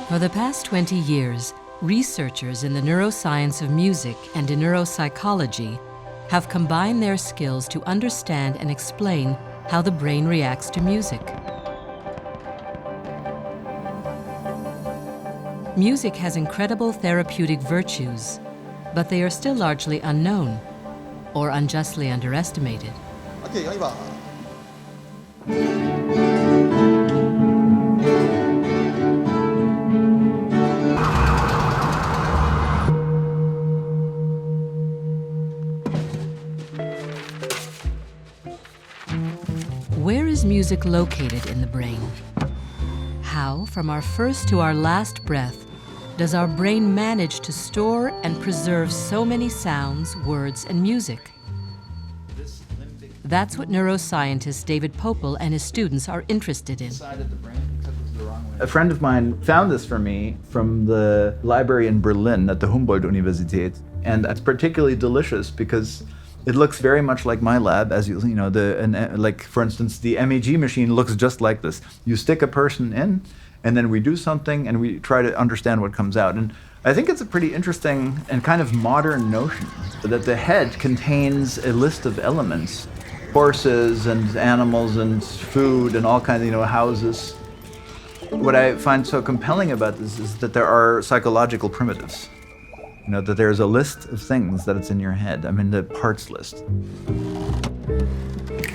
For the past 20 years, researchers in the neuroscience of music and in neuropsychology have combined their skills to understand and explain how the brain reacts to music. Music has incredible therapeutic virtues, but they are still largely unknown or unjustly underestimated. Okay, on y va. Where is music located in the brain? How, from our first to our last breath, does our brain manage to store and preserve so many sounds, words, and music? That's what neuroscientist David Popel and his students are interested in. A friend of mine found this for me from the library in Berlin at the Humboldt-Universität. And it's particularly delicious because it looks very much like my lab, as you know, like for instance, the MEG machine looks just like this. You stick a person in, and then we do something, and we try to understand what comes out. And I think it's a pretty interesting and kind of modern notion that the head contains a list of elements, horses and animals and food and all kinds of, houses. What I find so compelling about this is that there are psychological primitives. That there's a list of things that it's in your head. I mean, the parts list.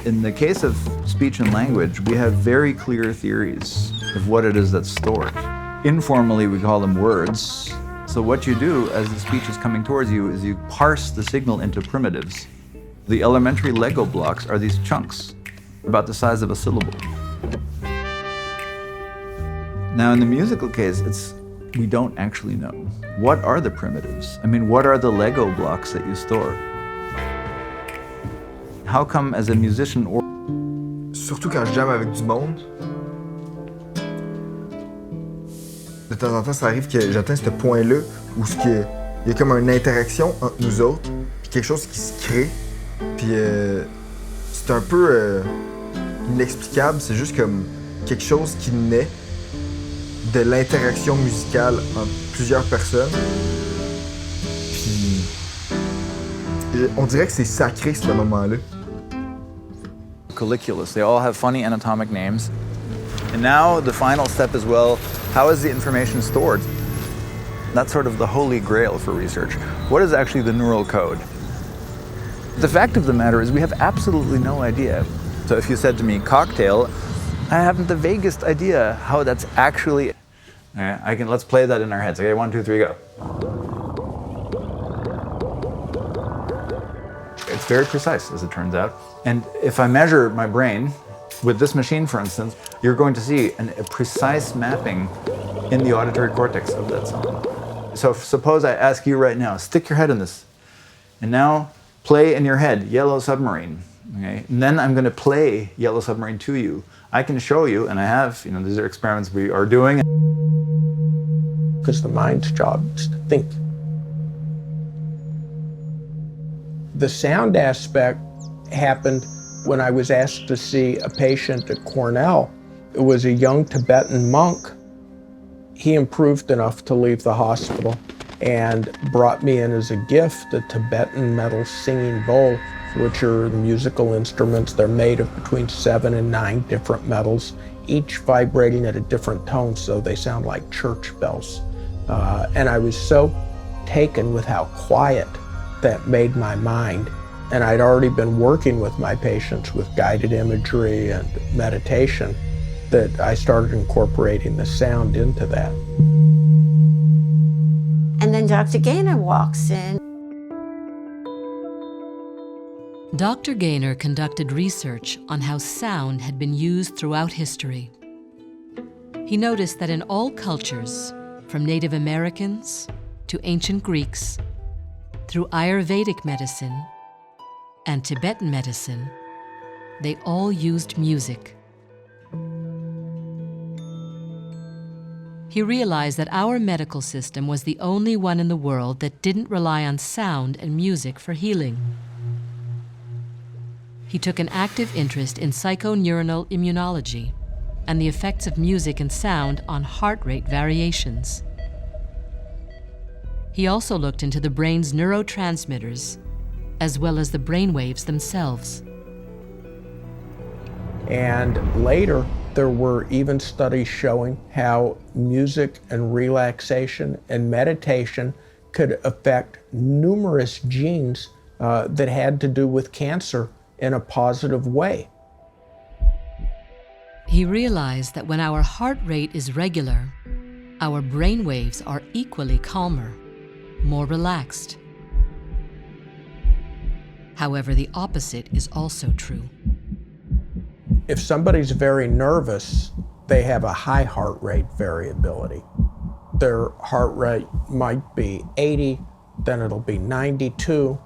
In the case of speech and language, we have very clear theories of what it is that's stored. Informally, we call them words. So what you do as the speech is coming towards you is you parse the signal into primitives. The elementary Lego blocks are these chunks, about the size of a syllable. Now, in the musical case, we don't actually know. What are the primitives? I mean, what are the Lego blocks that you store? How come as a musician or... Surtout quand je jamme avec du monde, de temps en temps, ça arrive que j'atteins ce point-là où il y a comme une interaction entre nous autres, puis quelque chose qui se crée, puis c'est un peu inexplicable, c'est juste comme quelque chose qui naît de l'interaction musicale entre plusieurs personnes. Puis on dirait que c'est sacré ce moment-là. Colliculus, they all have funny anatomic names. And now the final step is, well, how is the information stored? That's sort of the holy grail for research. What is actually the neural code? The fact of the matter is we have absolutely no idea. So if you said to me, cocktail, I haven't the vaguest idea how that's actually... Okay, let's play that in our heads. Okay, 1, 2, 3, go. It's very precise, as it turns out. And if I measure my brain with this machine, for instance, you're going to see a precise mapping in the auditory cortex of that song. So suppose I ask you right now, stick your head in this, and now play in your head Yellow Submarine. Okay? And then I'm going to play Yellow Submarine to you. I can show you, and I have, these are experiments we are doing. Because the mind's job is to think. The sound aspect happened when I was asked to see a patient at Cornell. It was a young Tibetan monk. He improved enough to leave the hospital and brought me in as a gift a Tibetan metal singing bowl, which are musical instruments. They're made of between 7 and 9 different metals, each vibrating at a different tone, so they sound like church bells. And I was so taken with how quiet that made my mind. And I'd already been working with my patients with guided imagery and meditation that I started incorporating the sound into that. And then Dr. Gaynor walks in. Dr. Gaynor conducted research on how sound had been used throughout history. He noticed that in all cultures, from Native Americans to ancient Greeks, through Ayurvedic medicine and Tibetan medicine, they all used music. He realized that our medical system was the only one in the world that didn't rely on sound and music for healing. He took an active interest in psychoneuronal immunology, and the effects of music and sound on heart rate variations. He also looked into the brain's neurotransmitters, as well as the brainwaves themselves. And later, there were even studies showing how music and relaxation and meditation could affect numerous genes that had to do with cancer in a positive way. He realized that when our heart rate is regular, our brainwaves are equally calmer, more relaxed. However, the opposite is also true. If somebody's very nervous, they have a high heart rate variability. Their heart rate might be 80, then it'll be 92,